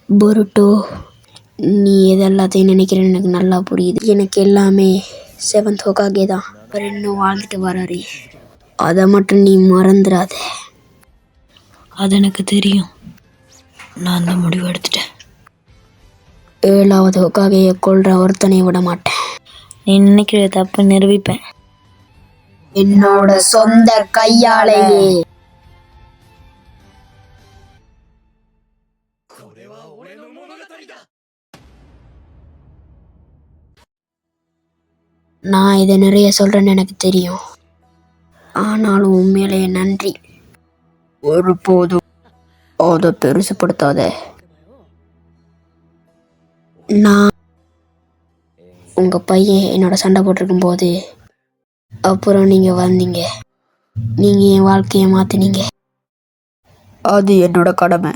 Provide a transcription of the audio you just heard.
பொருட்டோ, நீ எதெல்லாத்தையும் நினைக்கிறேன்னு எனக்கு நல்லா புரியுது. எனக்கு எல்லாமே செவன்த் ஹோக்காகே தான். அவர் இன்னும் வாழ்ந்துட்டு வராரு, அதை மட்டும் நீ மறந்துடாத. அது எனக்கு தெரியும். நான் அந்த முடிவு எடுத்துட்டேன். 7வது ஹோக்காகையை கொல்ற ஒருத்தனை விட மாட்டேன். நீ நினைக்கிற தப்பு நிரூபிப்பேன், என்னோட சொந்த கையாலேயே. நான் இதை நிறைய சொல்றேன்னு எனக்கு தெரியும், ஆனாலும் உண்மையிலேயே நன்றி. ஒருபோதும் அதை பெருசுப்படுத்தாத. நான் உங்க பையன் என்னோட சண்டை போட்டிருக்கும் போது அப்புறம் நீங்க வந்தீங்க, நீங்க என் வாழ்க்கையை மாத்தினீங்க. அது என்னோட கடமை.